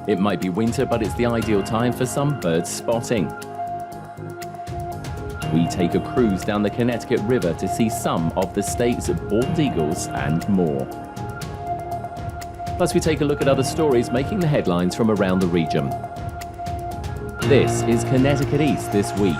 It might be winter, but it's the ideal time for some bird spotting. We take a cruise down the Connecticut River to see some of the state's bald eagles and more. Plus, we take a look at other stories making the headlines from around the region. This is Connecticut East This Week.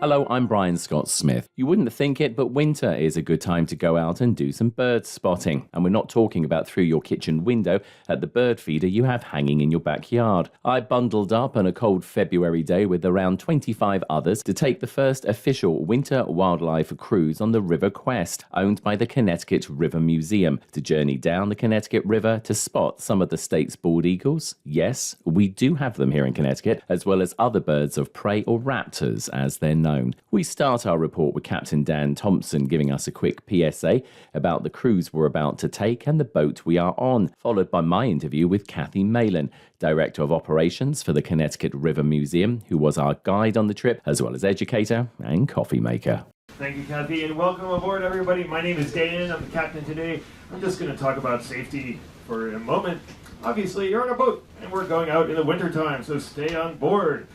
Hello, I'm Brian Scott Smith. You wouldn't think it, but winter is a good time to go out and do some bird spotting. And we're not talking about through your kitchen window at the bird feeder you have hanging in your backyard. I bundled up on a cold February day with around 25 others to take the first official winter wildlife cruise on the River Quest, owned by the Connecticut River Museum, to journey down the Connecticut River to spot some of the state's bald eagles. Yes, we do have them here in Connecticut, as well as other birds of prey or raptors, as they're known. We start our report with Captain Dan Thompson giving us a quick PSA about the cruise we're about to take and the boat we are on, followed by my interview with Kathy Malin, Director of Operations for the Connecticut River Museum, who was our guide on the trip, as well as educator and coffee maker. Thank you, Kathy, and welcome aboard, everybody. My name is Dan. I'm the captain today. I'm just going to talk about safety for a moment. Obviously, you're on a boat, and we're going out in the wintertime, so stay on board.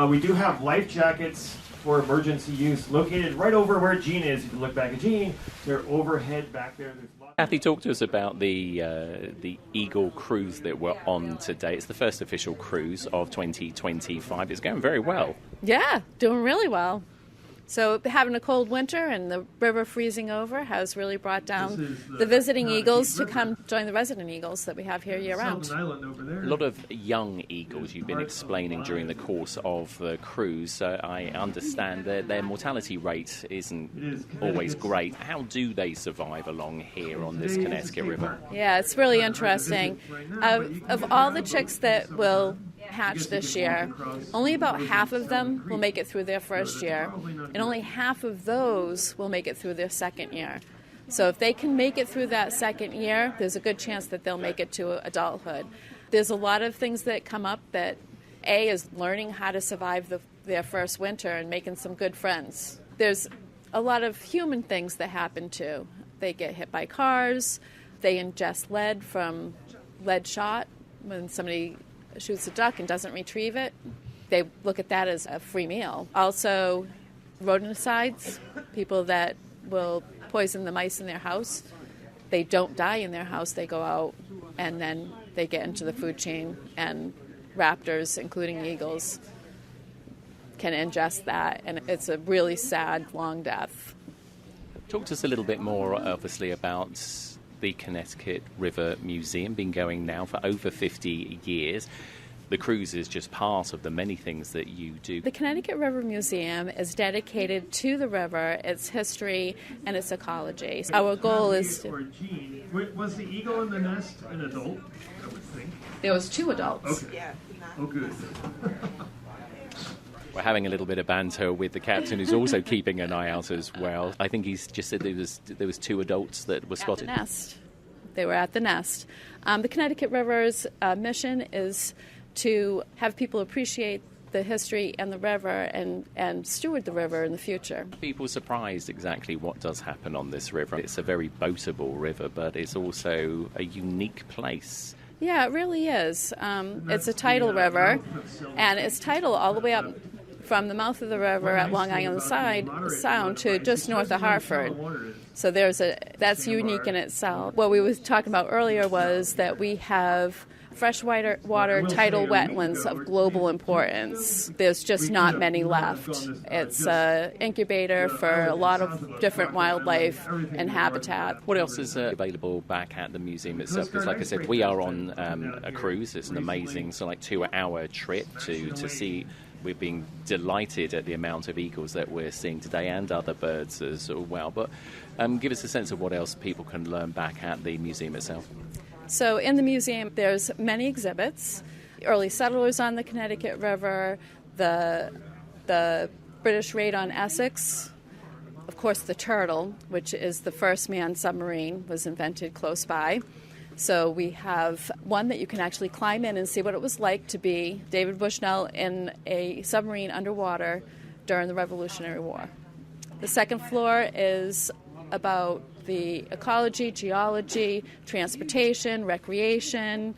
We do have life jackets for emergency use, located right over where Jean is. If you look back at Jean, they're overhead back there. Kathy, talk to us about the Eagle cruise that we're on today. It's the first official cruise of 2025. It's going very well. Yeah, doing really well. So having a cold winter and the river freezing over has really brought down the visiting eagles to come join the resident eagles that we have here year-round. A lot of young eagles you've been explaining during the course of the cruise. I understand that their mortality rate isn't always great. How do they survive along here on this Connecticut River? Yeah, it's really interesting. Of all the chicks that will hatch this year, only about half of them will make it through their first year, and only half of those will make it through their second year. So if they can make it through that second year, there's a good chance that they'll make it to adulthood. There's a lot of things that come up that A is learning how to survive their first winter and making some good friends. There's a lot of human things that happen too. They get hit by cars, they ingest lead from lead shot when somebody shoots a duck and doesn't retrieve it. They look at that as a free meal. Also, rodenticides, people that will poison the mice in their house. They don't die in their house. They go out and then they get into the food chain, and raptors, including eagles, can ingest that, and it's a really sad, long death. Talk to us a little bit more, obviously, about the Connecticut River Museum, been going now for over 50 years. The cruise is just part of the many things that you do. The Connecticut River Museum is dedicated to the river, its history, and its ecology. Our goal is to... Was the eagle in the nest an adult, I would think? There was 2 adults. Okay. Yeah. Oh, good. We're having a little bit of banter with the captain, who's also keeping an eye out as well. I think he's just said there was 2 adults that were spotted. At the nest. They were at the nest. The Connecticut River's mission is to have people appreciate the history and the river and steward the river in the future. People are surprised exactly what does happen on this river. It's a very boatable river, but it's also a unique place. Yeah, it really is. It's a tidal river, and it's tidal all the way up from the mouth of the river at Long Island Sound to just north of Hartford. So that's unique in itself. What we were talking about earlier was that we have freshwater tidal wetlands of global importance. There's just not many left. It's an incubator for a lot of different wildlife and habitat. What else is available back at the museum itself? Because like I said, we are on a cruise. It's an amazing 2-hour trip to see. We're being delighted at the amount of eagles that we're seeing today and other birds as well. But give us a sense of what else people can learn back at the museum itself. So in the museum, there's many exhibits. Early settlers on the Connecticut River, the British raid on Essex, of course the Turtle, which is the first manned submarine, was invented close by. So we have one that you can actually climb in and see what it was like to be David Bushnell in a submarine underwater during the Revolutionary War. The second floor is about the ecology, geology, transportation, recreation.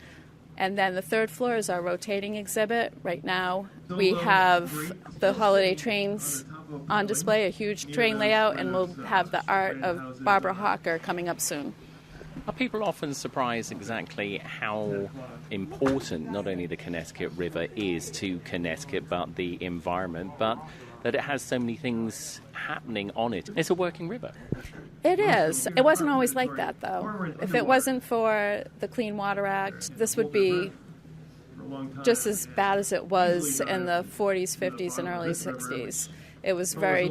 And then the third floor is our rotating exhibit. Right now we have the holiday trains on display, a huge train layout, and we'll have the art of Barbara Hawker coming up soon. Are people often surprised exactly how important not only the Connecticut River is to Connecticut, but the environment, but that it has so many things happening on it? It's a working river. It is. It wasn't always like that, though. If it wasn't for the Clean Water Act, this would be just as bad as it was in the 40s, 50s, and early 60s. It was very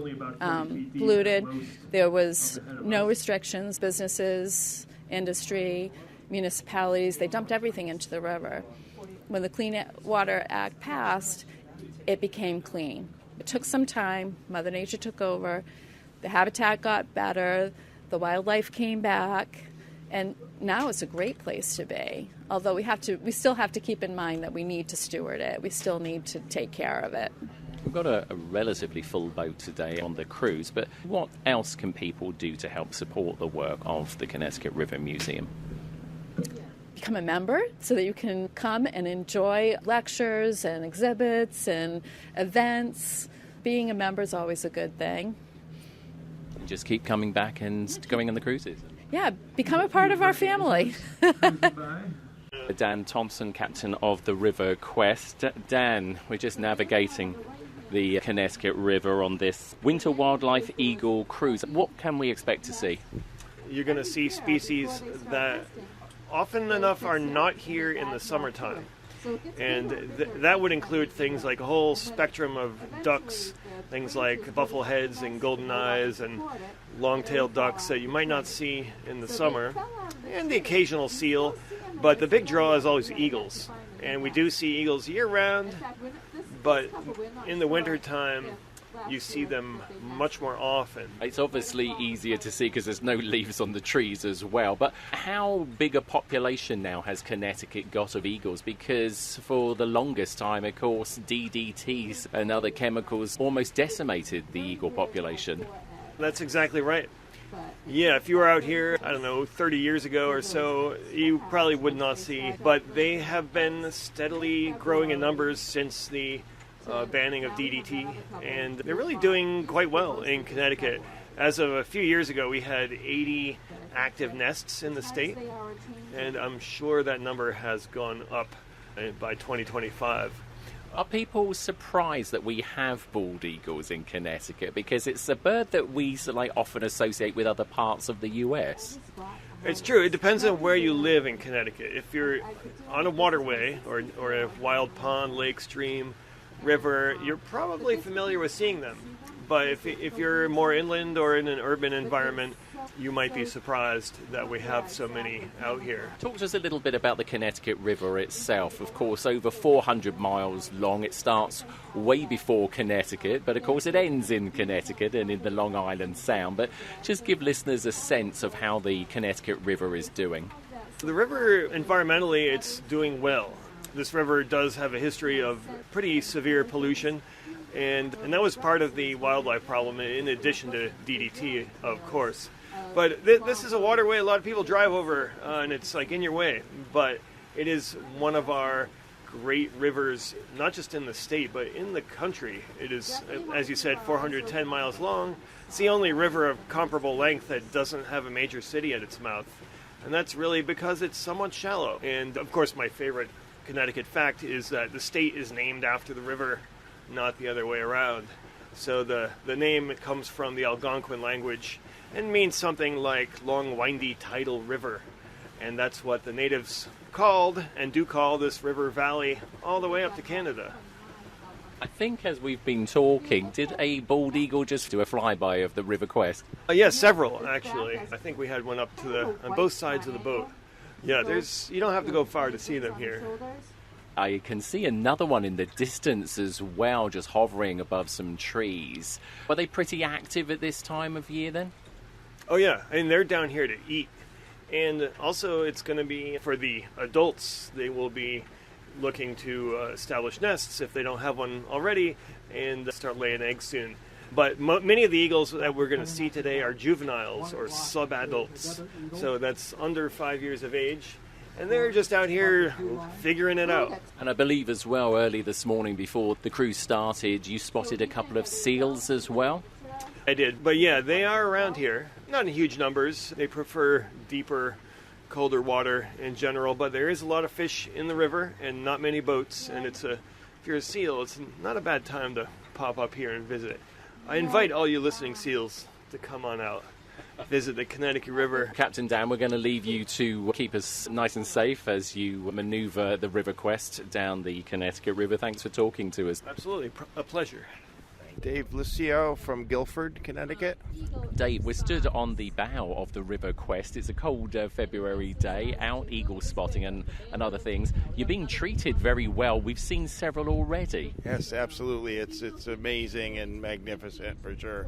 polluted. There was no restrictions. Businesses, industry, municipalities, they dumped everything into the river. When the Clean Water Act passed, it became clean. It took some time. Mother Nature took over. The habitat got better. The wildlife came back. And now it's a great place to be. Although we still have to keep in mind that we need to steward it. We still need to take care of it. We've got a relatively full boat today on the cruise, but what else can people do to help support the work of the Connecticut River Museum? Become a member so that you can come and enjoy lectures and exhibits and events. Being a member is always a good thing. And just keep coming back and going on the cruises. Yeah, become a part of our family. Dan Thompson, captain of the River Quest. Dan, we're just navigating the Connecticut River on this winter wildlife eagle cruise. What can we expect to see? You're going to see species that often enough are not here in the summertime. And that would include things like a whole spectrum of ducks, things like buffleheads and golden eyes and long-tailed ducks that you might not see in the summer, and the occasional seal. But the big draw is always eagles. And we do see eagles year-round, but in the wintertime, you see them much more often. It's obviously easier to see because there's no leaves on the trees as well. But how big a population now has Connecticut got of eagles? Because for the longest time, of course, DDTs and other chemicals almost decimated the eagle population. That's exactly right. Yeah, if you were out here, 30 years ago or so, you probably would not see. But they have been steadily growing in numbers since the banning of DDT, and they're really doing quite well in Connecticut. As of a few years ago, we had 80 active nests in the state, and I'm sure that number has gone up by 2025. Are people surprised that we have bald eagles in Connecticut? Because it's a bird that we often associate with other parts of the U.S. It's true. It depends on where you live in Connecticut. If you're on a waterway or a wild pond, lake, stream, river, you're probably familiar with seeing them. But if you're more inland or in an urban environment, you might be surprised that we have so many out here. Talk to us a little bit about the Connecticut River itself. Of course, over 400 miles long. It starts way before Connecticut, but of course it ends in Connecticut and in the Long Island Sound. But just give listeners a sense of how the Connecticut River is doing. The river, environmentally, it's doing well. This river does have a history of pretty severe pollution, and that was part of the wildlife problem, in addition to DDT, of course. But this is a waterway a lot of people drive over, and it's in your way. But it is one of our great rivers, not just in the state, but in the country. It is, as you said, 410 miles long. It's the only river of comparable length that doesn't have a major city at its mouth. And that's really because it's somewhat shallow. And, of course, my favorite Connecticut fact is that the state is named after the river, not the other way around. So the name comes from the Algonquin language and means something like long, windy, tidal river. And that's what the natives called and do call this river valley all the way up to Canada. I think as we've been talking, did a bald eagle just do a flyby of the River Quest? Yes, several, actually. I think we had one up to on both sides of the boat. Yeah, you don't have to go far to see them here. I can see another one in the distance as well, just hovering above some trees. Were they pretty active at this time of year then? Oh yeah, they're down here to eat. And also it's going to be for the adults. They will be looking to establish nests if they don't have one already and start laying eggs soon. But many of the eagles that we're going to see today are juveniles or sub-adults. So that's under 5 years of age. And they're just out here figuring it out. And I believe as well, early this morning before the cruise started, you spotted a couple of seals as well? I did. But yeah, they are around here. Not in huge numbers. They prefer deeper, colder water in general. But there is a lot of fish in the river and not many boats. And if you're a seal, it's not a bad time to pop up here and visit. I invite all you listening seals to come on out. Visit the Connecticut River. Captain Dan, we're going to leave you to keep us nice and safe as you maneuver the River Quest down the Connecticut River. Thanks for talking to us. Absolutely. A pleasure. Dave Lucio from Guilford, Connecticut. Dave, we're stood on the bow of the River Quest. It's a cold February day, out eagle spotting and other things. You're being treated very well. We've seen several already. Yes, absolutely. It's amazing and magnificent for sure.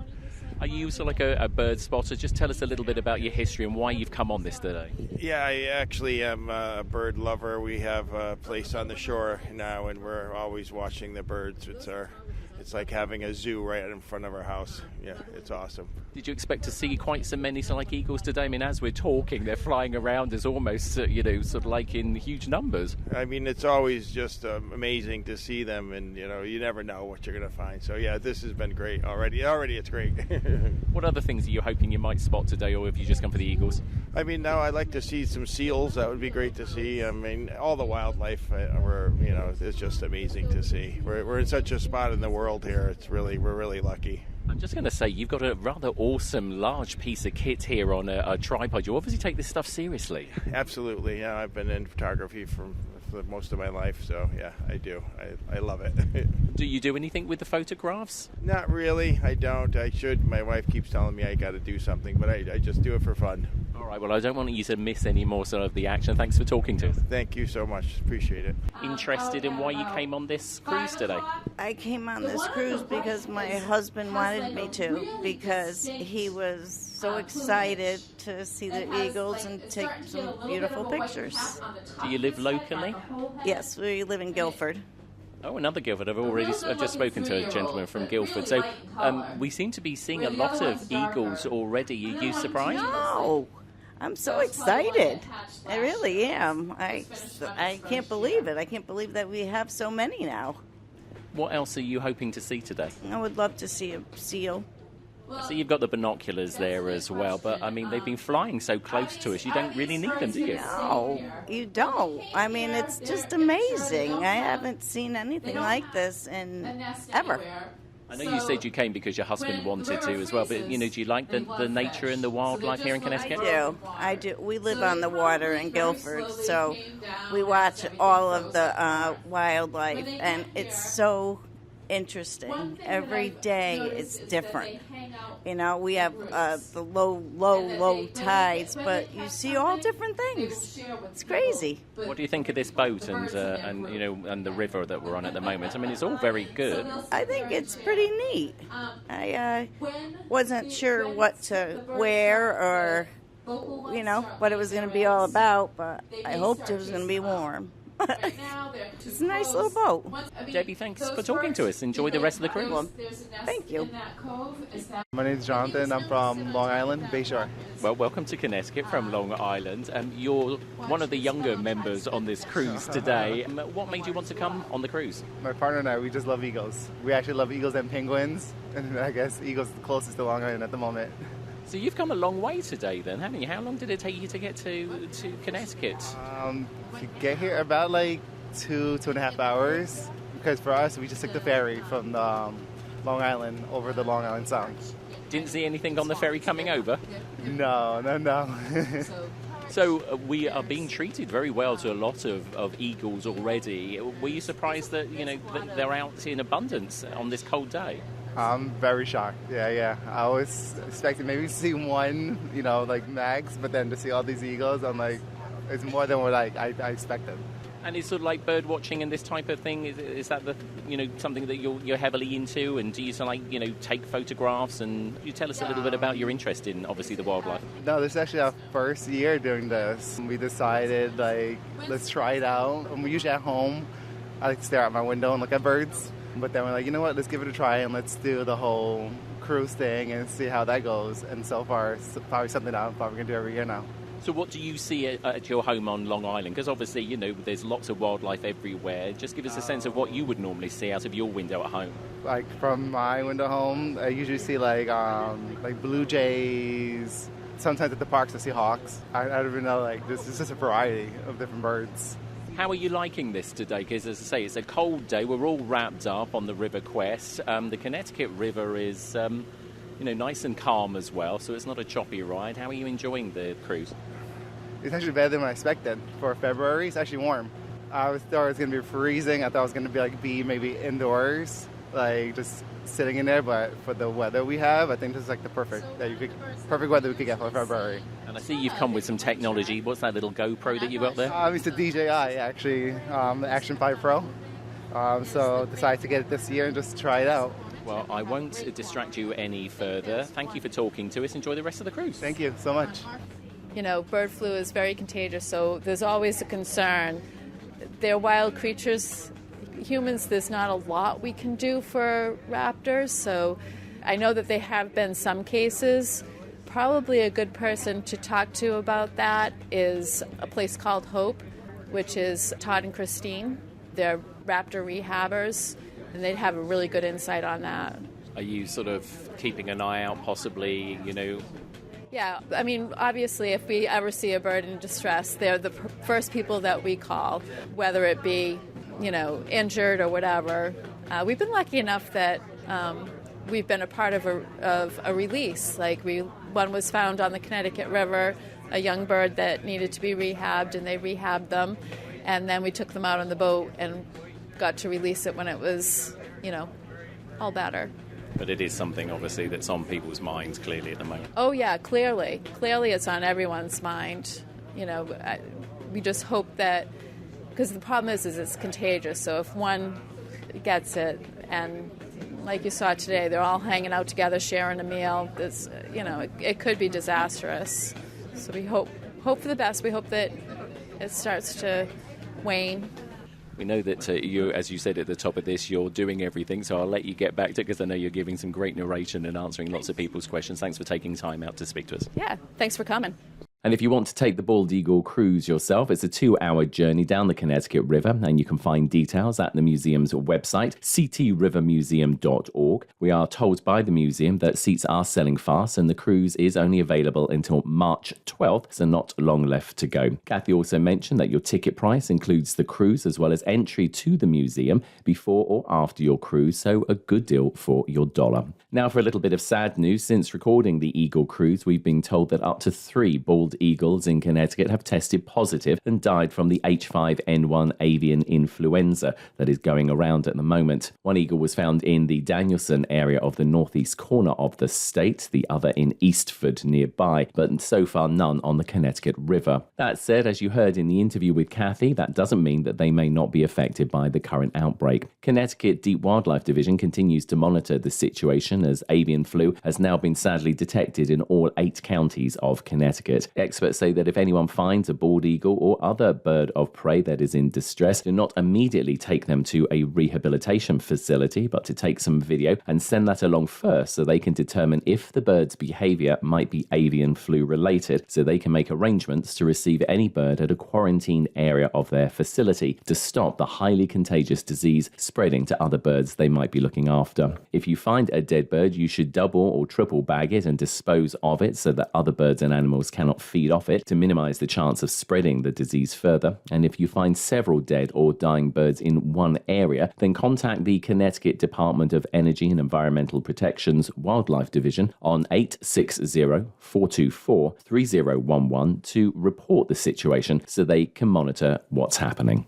Are you sort of like a bird spotter? Just tell us a little bit about your history and why you've come on this today. Yeah, I actually am a bird lover. We have a place on the shore now, and we're always watching the birds. It's like having a zoo right in front of our house. Yeah, it's awesome. Did you expect to see quite so many sort of like eagles today? I mean, as we're talking, they're flying around as almost, sort of like in huge numbers. I mean, it's always just amazing to see them, and, you never know what you're going to find. So, yeah, this has been great already. Already it's great. What other things are you hoping you might spot today, or have you just come for the eagles? I mean, now I'd like to see some seals. That would be great to see. I mean, all the wildlife, it's just amazing to see. We're in such a spot in the world here. We're really lucky. I'm just going to say, you've got a rather awesome large piece of kit here on a tripod. You obviously take this stuff seriously. Absolutely. Yeah, I've been in photography for most of my life, so yeah, I do. I love it. Do you do anything with the photographs? Not really. I don't. I should. My wife keeps telling me I got to do something, but I just do it for fun. All right, well, I don't want you to miss any more sort of the action. Thanks for talking to us. Thank you so much. Appreciate it. Interested in why you came on this cruise today? I came on this cruise because my husband wanted me to, because he was so excited to see the eagles and take some beautiful pictures. Do you live locally? Yes, we live in Guilford. Oh, another Guilford. I've just spoken to a gentleman from Guilford. So we seem to be seeing a lot of eagles already. Are you surprised? No, I'm so excited. I really am. I can't believe it. I can't believe that we have so many now. What else are you hoping to see today? I would love to see a seal. So you've got the binoculars there as well, but I mean, they've been flying so close to us, you don't really need them, do you? No, you don't. I mean, it's just amazing. I haven't seen anything like this in ever. I know you said you came because your husband wanted to as well, but, do you like the nature and the wildlife here in Connecticut? I do. We live on the water in Guilford, so we watch all of the wildlife, and it's so interesting. Every day it's different. We have the low tides, but you see all different things. It's crazy. What do you think of this boat and the river that we're on at the moment? I mean, it's all very good. I think it's pretty neat. I wasn't sure what to wear or what it was going to be all about, but I hoped it was going to be warm. It's a nice little boat. Debbie, thanks for talking to us. Enjoy the rest of the cruise. Thank you. My name's Jonathan. I'm from Long Island, Bayshore. Well, welcome to Connecticut from Long Island. You're one of the younger members on this cruise today. What made you want to come on the cruise? My partner and I, we just love eagles. We actually love eagles and penguins, and I guess eagles are the closest to Long Island at the moment. So you've come a long way today then, haven't you? How long did it take you to get to Connecticut? To get here about like 2.5 hours, because for us we just took the ferry from Long Island over the Long Island Sound. Didn't see anything on the ferry coming over? No. So we are being treated very well to a lot of eagles already. Were you surprised that that they're out in abundance on this cold day? I'm very shocked. Yeah. I was expecting maybe to see one, like max, but then to see all these eagles, I'm like, it's more than what I expected. And is sort of like bird watching and this type of thing, is that the something that you're heavily into? And do you sort of like take photographs? And you tell us a little bit about your interest in obviously the wildlife? No, this is actually our first year doing this. We decided let's try it out. And we usually at home, I like to stare out my window and look at birds. But then we're like, you know what? Let's give it a try and let's do the whole cruise thing and see how that goes. And so far, it's probably something that I'm probably gonna do every year now. So what do you see at your home on Long Island? Because obviously, there's lots of wildlife everywhere. Just give us a sense of what you would normally see out of your window at home. Like from my window home, I usually see like blue jays. Sometimes at the parks I see hawks. I don't even know, this is just a variety of different birds. How are you liking this today? Because as I say, it's a cold day. We're all wrapped up on the River Quest. The Connecticut River is, nice and calm as well, so it's not a choppy ride. How are you enjoying the cruise? It's actually better than I expected. For February, it's actually warm. I thought it was going to be freezing. I thought it was going to be maybe indoors, just sitting in there. But for the weather we have, I think this is the perfect weather we could get for February. And I see you've come with some technology. What's that little GoPro that you've got there? It's a DJI, actually, the Action 5 Pro. So decided to get it this year and just try it out. Well, I won't distract you any further. Thank you for talking to us. Enjoy the rest of the cruise. Thank you so much. Bird flu is very contagious, so there's always a concern. They're wild creatures. Humans, there's not a lot we can do for raptors, so I know that there have been some cases. Probably a good person to talk to about that is a place called Hope, which is Todd and Christine. They're raptor rehabbers, and they'd have a really good insight on that. Are you sort of keeping an eye out, possibly, Yeah, obviously, if we ever see a bird in distress, they're the first people that we call, whether it be, injured or whatever. We've been lucky enough that we've been a part of a release. One was found on the Connecticut River, a young bird that needed to be rehabbed, and they rehabbed them. And then we took them out on the boat and got to release it when it was, all better. But it is something, obviously, that's on people's minds, clearly, at the moment. Oh, yeah, clearly. Clearly it's on everyone's mind. We just hope that, because the problem is it's contagious, so if one gets it, and like you saw today, they're all hanging out together, sharing a meal, it could be disastrous. So we hope for the best. We hope that it starts to wane. We know that you, as you said at the top of this, you're doing everything, so I'll let you get back to it because I know you're giving some great narration and answering lots of people's questions. Thanks for taking time out to speak to us. Yeah, thanks for coming. And if you want to take the Bald Eagle cruise yourself, it's a 2-hour journey down the Connecticut River, and you can find details at the museum's website, ctrivermuseum.org. We are told by the museum that seats are selling fast, and the cruise is only available until March 12th, so not long left to go. Kathy also mentioned that your ticket price includes the cruise as well as entry to the museum before or after your cruise, so a good deal for your dollar. Now for a little bit of sad news. Since recording the Eagle cruise, we've been told that up to 3 bald eagles in Connecticut have tested positive and died from the H5N1 avian influenza that is going around at the moment. One eagle was found in the Danielson area of the northeast corner of the state, the other in Eastford nearby, but so far none on the Connecticut River. That said, as you heard in the interview with Kathy, that doesn't mean that they may not be affected by the current outbreak. Connecticut Deep Wildlife Division continues to monitor the situation as avian flu has now been sadly detected in all 8 counties of Connecticut. Experts say that if anyone finds a bald eagle or other bird of prey that is in distress, do not immediately take them to a rehabilitation facility, but to take some video and send that along first so they can determine if the bird's behavior might be avian flu related, so they can make arrangements to receive any bird at a quarantine area of their facility to stop the highly contagious disease spreading to other birds they might be looking after. If you find a dead bird, you should double or triple bag it and dispose of it so that other birds and animals cannot feed off it to minimize the chance of spreading the disease further. And if you find several dead or dying birds in one area, then contact the Connecticut Department of Energy and Environmental Protection's Wildlife Division on 860-424-3011 to report the situation so they can monitor what's happening.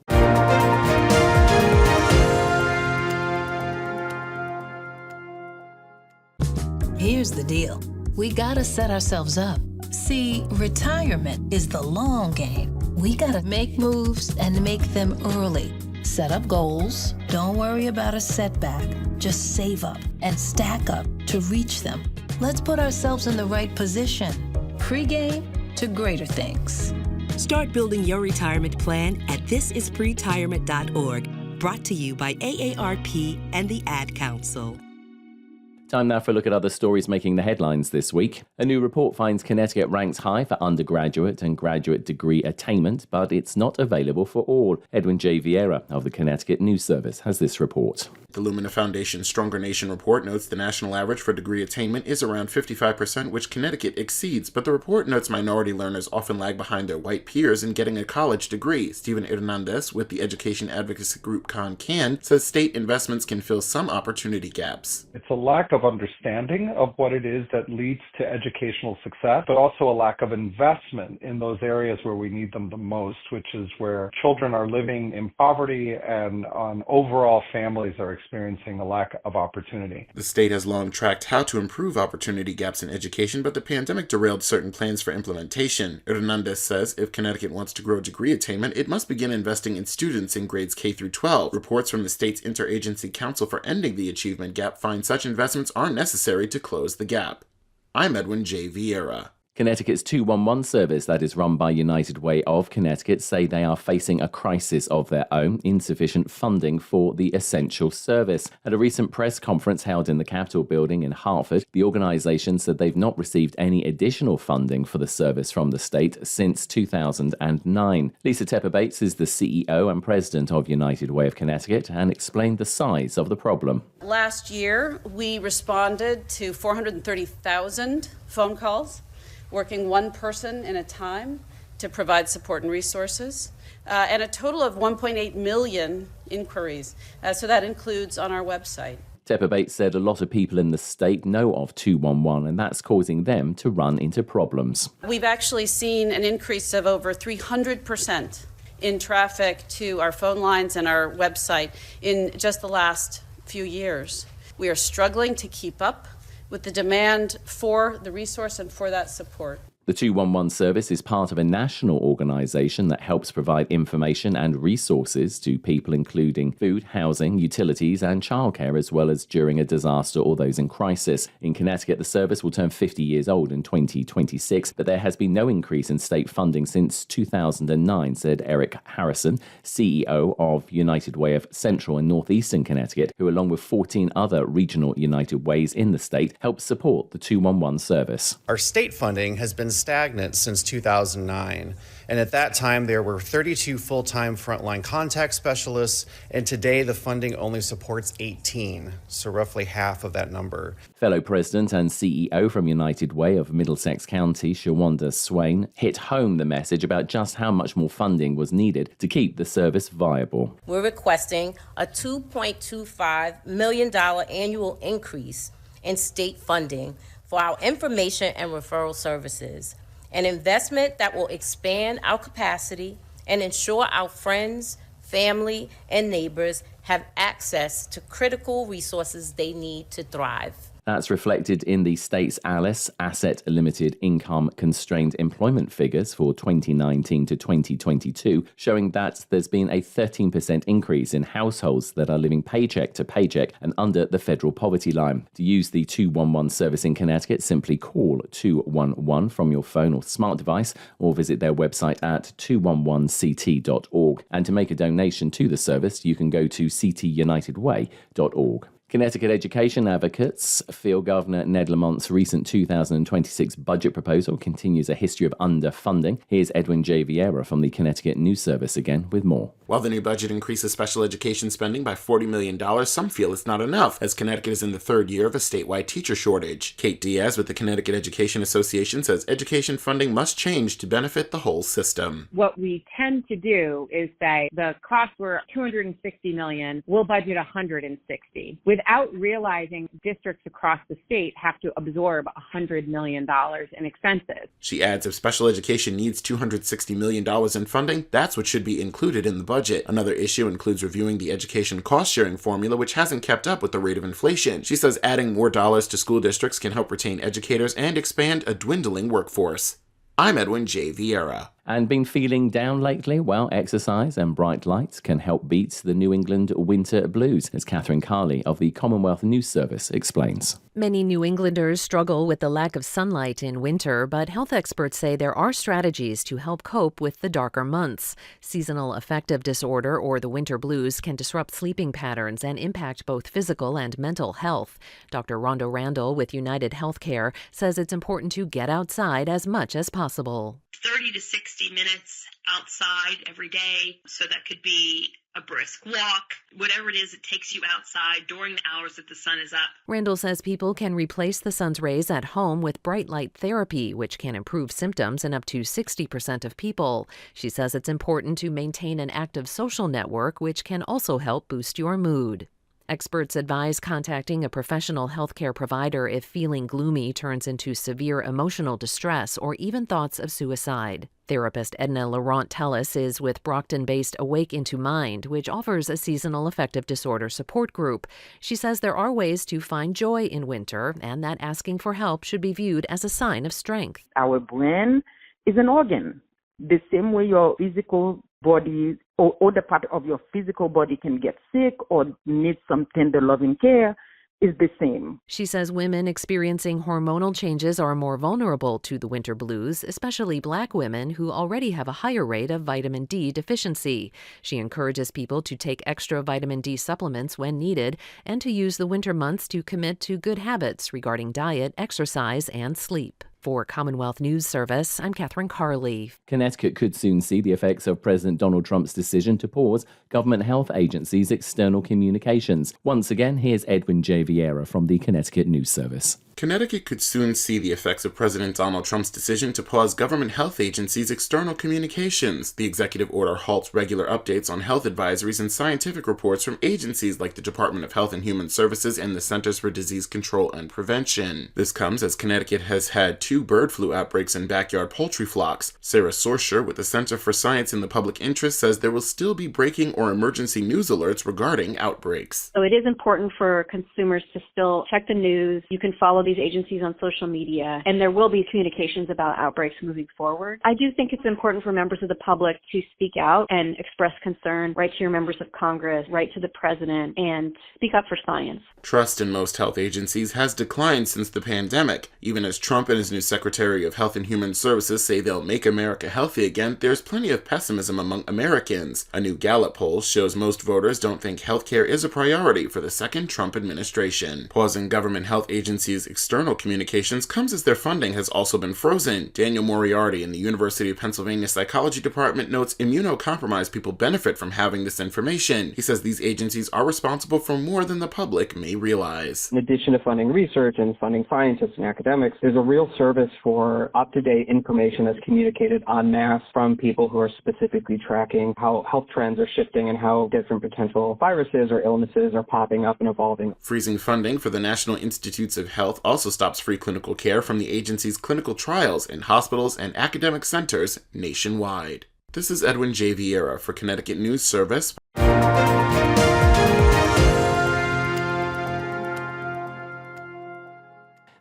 Here's the deal. We gotta set ourselves up. See, retirement is the long game, We gotta make moves and make them early. Set up goals. Don't worry about a setback. Just save up and stack up to reach them. Let's put ourselves in the right position. Pre-game to greater things. Start building your retirement plan at thisispretirement.org. Brought to you by AARP and the Ad Council. Time now for a look at other stories making the headlines this week. A new report finds Connecticut ranks high for undergraduate and graduate degree attainment, but it's not available for all. Edwin J. Vieira of the Connecticut News Service has this report. The Lumina Foundation's Stronger Nation report notes the national average for degree attainment is around 55%, which Connecticut exceeds, but the report notes minority learners often lag behind their white peers in getting a college degree. Stephen Hernandez with the education advocacy group ConCan says state investments can fill some opportunity gaps. It's a lack of understanding of what it is that leads to educational success, but also a lack of investment in those areas where we need them the most, which is where children are living in poverty and on overall families are experiencing a lack of opportunity. The state has long tracked how to improve opportunity gaps in education, but the pandemic derailed certain plans for implementation. Hernandez says if Connecticut wants to grow degree attainment, it must begin investing in students in grades K through 12. Reports from the state's Interagency Council for Ending the Achievement Gap find such investments aren't necessary to close the gap. I'm Edwin J. Vieira. Connecticut's 211 service that is run by United Way of Connecticut say they are facing a crisis of their own, insufficient funding for the essential service. At a recent press conference held in the Capitol building in Hartford, the organization said they've not received any additional funding for the service from the state since 2009. Lisa Tepper-Bates is the CEO and president of United Way of Connecticut and explained the size of the problem. Last year, we responded to 430,000 phone calls, working one person at a time to provide support and resources, and a total of 1.8 million inquiries. So that includes on our website. Tepper-Bates said a lot of people in the state know of 211, and that's causing them to run into problems. We've actually seen an increase of over 300% in traffic to our phone lines and our website in just the last few years. We are struggling to keep up with the demand for the resource and for that support. The 211 service is part of a national organization that helps provide information and resources to people including food, housing, utilities and childcare, as well as during a disaster or those in crisis. In Connecticut, the service will turn 50 years old in 2026, but there has been no increase in state funding since 2009, said Eric Harrison, CEO of United Way of Central and Northeastern Connecticut, who along with 14 other regional United Ways in the state helps support the 211 service. Our state funding has been stagnant since 2009, and at that time there were 32 full-time frontline contact specialists, and today the funding only supports 18, so roughly half of that number. Fellow president and CEO from United Way of Middlesex County, Shawanda Swain, hit home the message about just how much more funding was needed to keep the service viable. We're requesting a $2.25 million annual increase in state funding for our information and referral services, an investment that will expand our capacity and ensure our friends, family, and neighbors have access to critical resources they need to thrive. That's reflected in the state's ALICE, Asset Limited Income Constrained Employment figures for 2019 to 2022, showing that there's been a 13% increase in households that are living paycheck to paycheck and under the federal poverty line. To use the 211 service in Connecticut, simply call 211 from your phone or smart device or visit their website at 211ct.org. And to make a donation to the service, you can go to ctunitedway.org. Connecticut education advocates feel Governor Ned Lamont's recent 2026 budget proposal continues a history of underfunding. Here's Edwin J. Vieira from the Connecticut News Service again with more. While the new budget increases special education spending by $40 million, some feel it's not enough, as Connecticut is in the third year of a statewide teacher shortage. Kate Diaz with the Connecticut Education Association says education funding must change to benefit the whole system. What we tend to do is say the costs were $260 million, we'll budget $160, without realizing districts across the state have to absorb $100 million in expenses. She adds if special education needs $260 million in funding, that's what should be included in the budget. Another issue includes reviewing the education cost-sharing formula, which hasn't kept up with the rate of inflation. She says adding more dollars to school districts can help retain educators and expand a dwindling workforce. I'm Edwin J. Vieira. And been feeling down lately? Well, exercise and bright lights can help beat the New England winter blues, as Catherine Carley of the Commonwealth News Service explains. Many New Englanders struggle with the lack of sunlight in winter, but health experts say there are strategies to help cope with the darker months. Seasonal affective disorder, or the winter blues, can disrupt sleeping patterns and impact both physical and mental health. Dr. Rhonda Randall with United Healthcare says it's important to get outside as much as possible. 30 to 60 minutes outside every day. So that could be a brisk walk, whatever it is that takes you outside during the hours that the sun is up. Randall says people can replace the sun's rays at home with bright light therapy, which can improve symptoms in up to 60% of people. She says it's important to maintain an active social network, which can also help boost your mood. Experts advise contacting a professional healthcare provider if feeling gloomy turns into severe emotional distress or even thoughts of suicide. Therapist Edna Laurent Tellis is with Brockton-based Awake Into Mind, which offers a seasonal affective disorder support group. She says there are ways to find joy in winter and that asking for help should be viewed as a sign of strength. Our brain is an organ. The same way your physical body or other part of your physical body can get sick or need some tender loving care is the same. She says women experiencing hormonal changes are more vulnerable to the winter blues, especially Black women who already have a higher rate of vitamin D deficiency. She encourages people to take extra vitamin D supplements when needed and to use the winter months to commit to good habits regarding diet, exercise, and sleep. For Commonwealth News Service, I'm Catherine Carley. Connecticut could soon see the effects of President Donald Trump's decision to pause government health agencies' external communications. Once again, here's Edwin J. Vieira from the Connecticut News Service. Connecticut could soon see the effects of President Donald Trump's decision to pause government health agencies' external communications. The executive order halts regular updates on health advisories and scientific reports from agencies like the Department of Health and Human Services and the Centers for Disease Control and Prevention. This comes as Connecticut has had 2 bird flu outbreaks in backyard poultry flocks. Sarah Sorsher with the Center for Science in the Public Interest says there will still be breaking or emergency news alerts regarding outbreaks. So it is important for consumers to still check the news. You can follow these agencies on social media, and there will be communications about outbreaks moving forward. I do think it's important for members of the public to speak out and express concern, write to your members of Congress, write to the president, and speak up for science. Trust in most health agencies has declined since the pandemic. Even as Trump and his new Secretary of Health and Human Services say they'll make America healthy again, there's plenty of pessimism among Americans. A new Gallup poll shows most voters don't think healthcare is a priority for the second Trump administration. Pausing government health agencies' external communications comes as their funding has also been frozen. Daniel Moriarty in the University of Pennsylvania Psychology Department notes immunocompromised people benefit from having this information. He says these agencies are responsible for more than the public may realize. In addition to funding research and funding scientists and academics, there's a real service for up-to-date information that's communicated en masse from people who are specifically tracking how health trends are shifting and how different potential viruses or illnesses are popping up and evolving. Freezing funding for the National Institutes of Health also stops free clinical care from the agency's clinical trials in hospitals and academic centers nationwide. This is Edwin J. Vieira for Connecticut News Service.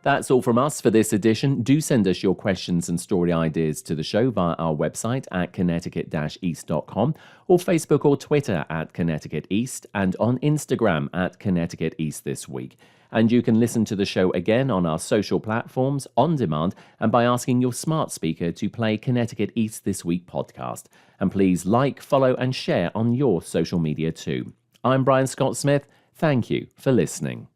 That's all from us for this edition. Do send us your questions and story ideas to the show via our website at connecticut-east.com or Facebook or Twitter at Connecticut East and on Instagram at Connecticut East This Week. And you can listen to the show again on our social platforms, on demand, and by asking your smart speaker to play Connecticut East This Week podcast. And please like, follow, and share on your social media too. I'm Brian Scott Smith. Thank you for listening.